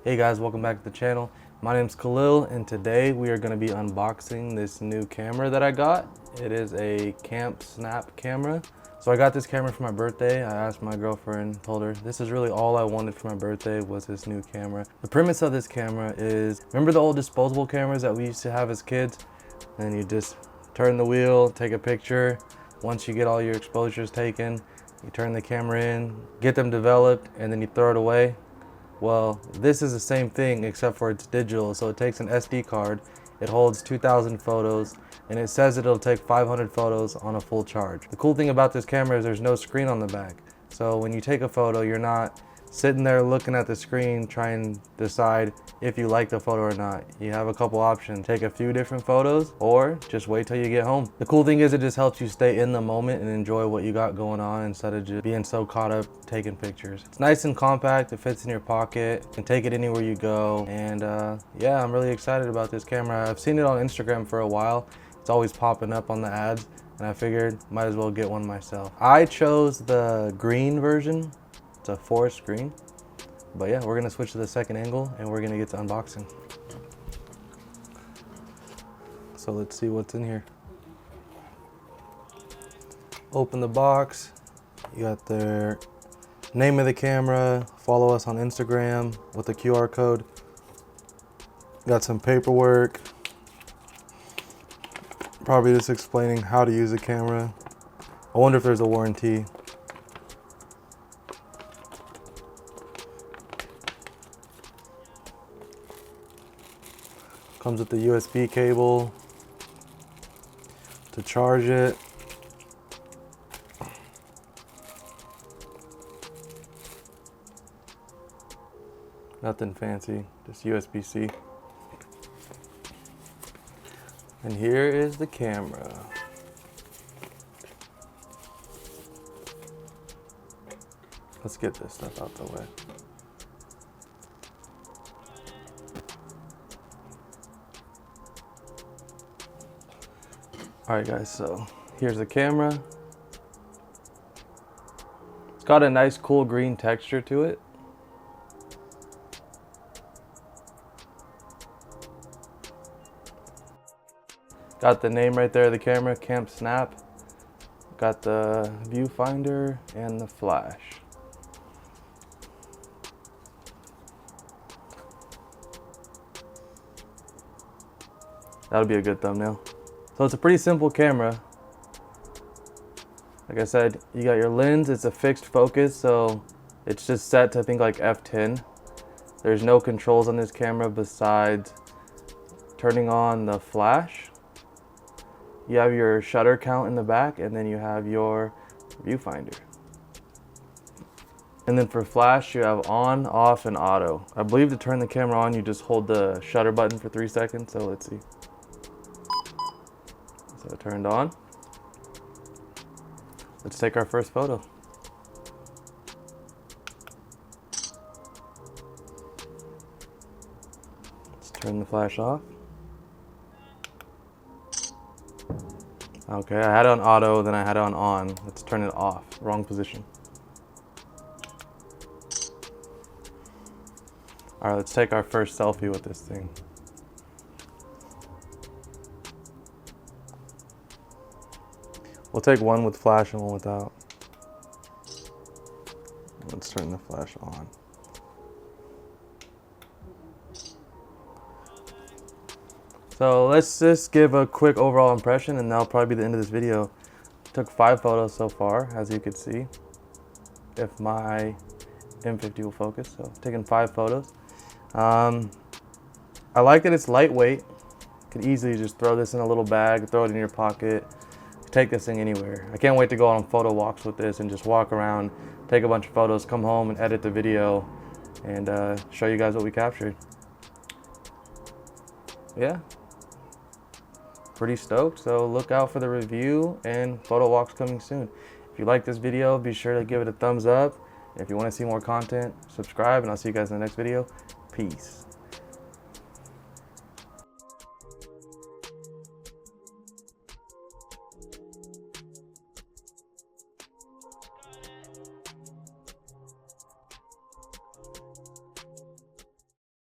Hey guys, welcome back to the channel. My name's Khalil and today we are going to be unboxing this new camera that I got. It is a Camp Snap camera. So I got this camera for my birthday. I asked my girlfriend, told her this is really all I wanted for my birthday was this new camera. The premise of this camera is, remember the old disposable cameras that we used to have as kids? And you just turn the wheel, take a picture. Once you get all your exposures taken, you turn the camera in, get them developed, and then you throw it away. Well, this is the same thing except for it's digital. So it takes an SD card, it holds 2,000 photos, and it says it'll take 500 photos on a full charge. The cool thing about this camera is there's no screen on the back. So when you take a photo, you're not sitting there looking at the screen trying to decide if you like the photo or not. You have a couple options. Take a few different photos or just wait till you get home. The cool thing is it just helps you stay in the moment and enjoy what you got going on instead of just being so caught up taking pictures. It's nice and compact, it fits in your pocket, you can take it anywhere you go, and yeah, I'm really excited about this camera. I've seen it on Instagram for a while. It's always popping up on the ads and I figured might as well get one myself. I chose the green version. It's a forest green, but yeah, we're gonna switch to the second angle and we're gonna get to unboxing. So let's see what's in here. Open the box. You got their name of the camera. Follow us on Instagram with the QR code. Got some paperwork. Probably just explaining how to use the camera. I wonder if there's a warranty. Comes with the USB cable to charge it. Nothing fancy, just USB-C. And here is the camera. Let's get this stuff out the way. Alright guys, so here's the camera. It's got a nice cool green texture to it. Got the name right there of the camera, Camp Snap. Got the viewfinder and the flash. That'll be a good thumbnail. So it's a pretty simple camera. Like I said, you got your lens, it's a fixed focus, so it's just set to, I think, like f10. There's no controls on this camera besides turning on the flash. You have your shutter count in the back, and then you have your viewfinder. And then for flash, you have on, off, and auto. I believe to turn the camera on, you just hold the shutter button for 3 seconds, so let's see. So it turned on. Let's take our first photo. Let's turn the flash off. Okay, I had it on auto, then I had it on. Let's turn it off. Wrong position. All right, let's take our first selfie with this thing. We'll take one with flash and one without. Let's turn the flash on. So let's just give a quick overall impression and that'll probably be the end of this video. Took 5 photos so far, as you can see, if my M50 will focus. So taking 5 photos. I like that it's lightweight. You could easily just throw this in a little bag, throw it in your pocket. Take this thing anywhere. I can't wait to go on photo walks with this and just walk around, take a bunch of photos, come home and edit the video and show you guys what we captured. Yeah, pretty stoked. So look out for the review and photo walks coming soon. If you like this video, be sure to give it a thumbs up. If you want to see more content, subscribe, and I'll see you guys in the next video. Peace.